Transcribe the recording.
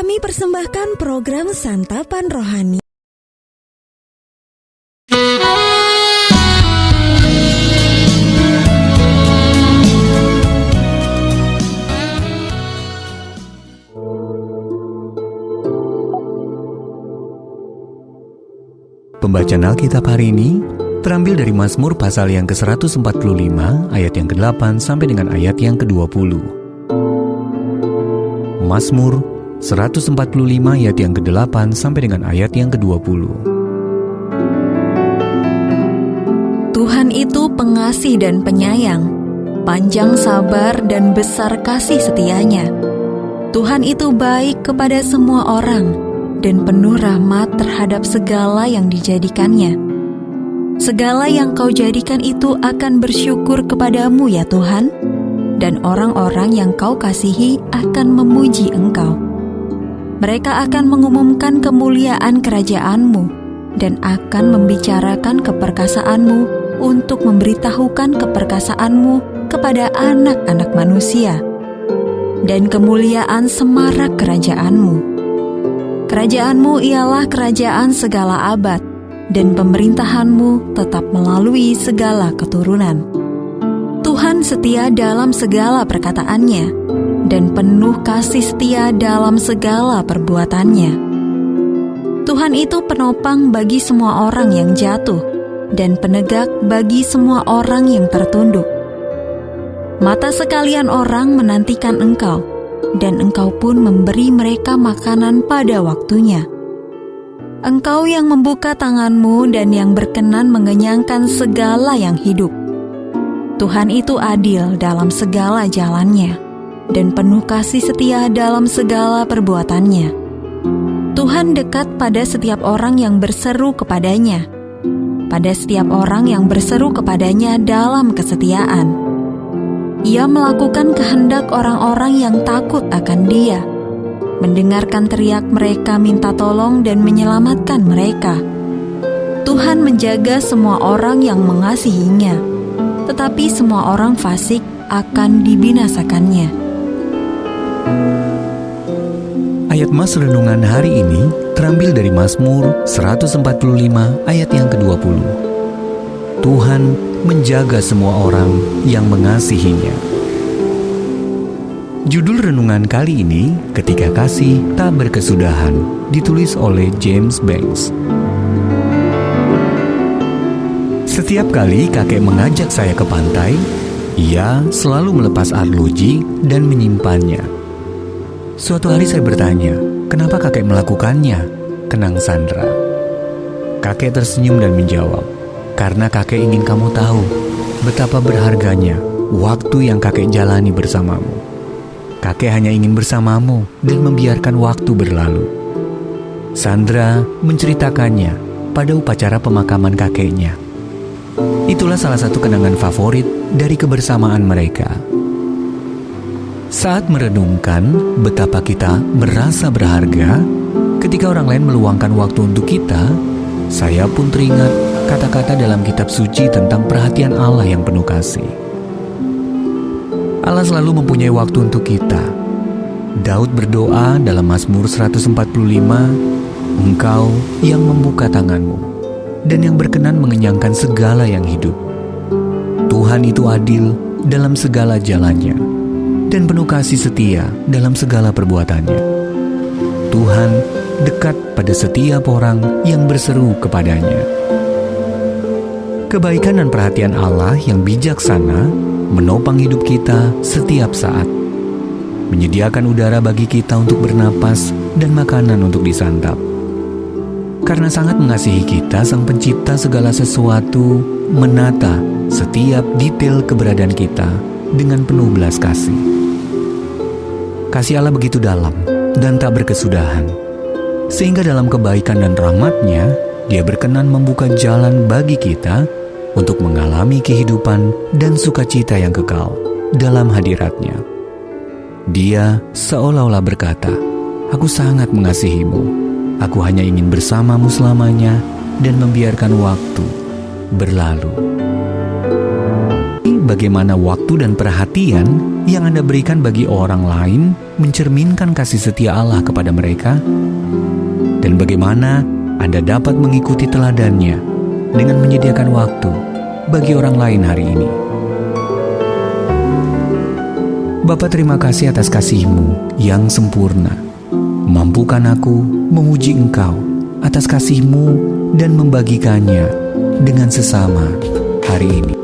Kami persembahkan program Santapan Rohani. Pembacaan Alkitab hari ini terambil dari Mazmur pasal yang ke-145 ayat yang ke-8 sampai dengan ayat yang ke-20. Mazmur 145 ayat yang ke-8 sampai dengan ayat yang ke-20. Tuhan itu pengasih dan penyayang, panjang sabar dan besar kasih setianya. Tuhan itu baik kepada semua orang dan penuh rahmat terhadap segala yang dijadikannya. Segala yang kau jadikan itu akan bersyukur kepadamu ya Tuhan, dan orang-orang yang kau kasihi akan memuji Engkau. Mereka akan mengumumkan kemuliaan kerajaan-Mu dan akan membicarakan keperkasaanmu untuk memberitahukan keperkasaan-Mu kepada anak-anak manusia dan kemuliaan semarak kerajaan-Mu. Kerajaan-Mu ialah kerajaan segala abad, dan pemerintahan-Mu tetap melalui segala keturunan. Tuhan setia dalam segala perkataannya, dan penuh kasih setia dalam segala perbuatannya. Tuhan itu penopang bagi semua orang yang jatuh, dan penegak bagi semua orang yang tertunduk. Mata sekalian orang menantikan Engkau, dan Engkau pun memberi mereka makanan pada waktunya. Engkau yang membuka tangan-Mu dan yang berkenan mengenyangkan segala yang hidup. Tuhan itu adil dalam segala jalannya, dan penuh kasih setia dalam segala perbuatannya. Tuhan dekat pada setiap orang yang berseru kepadanya, pada setiap orang yang berseru kepadanya dalam kesetiaan. Ia melakukan kehendak orang-orang yang takut akan Dia, mendengarkan teriak mereka minta tolong dan menyelamatkan mereka. Tuhan menjaga semua orang yang mengasihinya, tetapi semua orang fasik akan dibinasakannya. Ayat Mas renungan hari ini terambil dari Mazmur 145 ayat yang ke-20. Tuhan menjaga semua orang yang mengasihinya. Judul renungan kali ini, Ketika Kasih Tak Berkesudahan, ditulis oleh James Banks. Setiap kali kakek mengajak saya ke pantai, ia selalu melepas arloji dan menyimpannya. Suatu hari saya bertanya, kenapa kakek melakukannya? Kenang Sandra. Kakek tersenyum dan menjawab, karena kakek ingin kamu tahu betapa berharganya waktu yang kakek jalani bersamamu. Kakek hanya ingin bersamamu dan membiarkan waktu berlalu. Sandra menceritakannya pada upacara pemakaman kakeknya. Itulah salah satu kenangan favorit dari kebersamaan mereka. Saat merenungkan betapa kita merasa berharga ketika orang lain meluangkan waktu untuk kita, saya pun teringat kata-kata dalam kitab suci tentang perhatian Allah yang penuh kasih. Allah selalu mempunyai waktu untuk kita. Daud berdoa dalam Mazmur 145, Engkau yang membuka tangan-Mu dan yang berkenan mengenyangkan segala yang hidup. Tuhan itu adil dalam segala jalannya dan penuh kasih setia dalam segala perbuatannya. Tuhan dekat pada setiap orang yang berseru kepadanya. Kebaikan dan perhatian Allah yang bijaksana menopang hidup kita setiap saat, menyediakan udara bagi kita untuk bernapas dan makanan untuk disantap. Karena sangat mengasihi kita, Sang Pencipta segala sesuatu menata setiap detail keberadaan kita dengan penuh belas kasih. Kasih Allah begitu dalam dan tak berkesudahan, sehingga dalam kebaikan dan rahmat-Nya, Dia berkenan membuka jalan bagi kita untuk mengalami kehidupan dan sukacita yang kekal dalam hadirat-Nya. Dia seolah-olah berkata, Aku sangat mengasihimu. Aku hanya ingin bersamamu selamanya dan membiarkan waktu berlalu. Bagaimana waktu dan perhatian yang Anda berikan bagi orang lain mencerminkan kasih setia Allah kepada mereka? Dan bagaimana Anda dapat mengikuti teladannya dengan menyediakan waktu bagi orang lain hari ini? Bapa, terima kasih atas kasih-Mu yang sempurna. Mampukan aku memuji Engkau atas kasih-Mu dan membagikannya dengan sesama hari ini.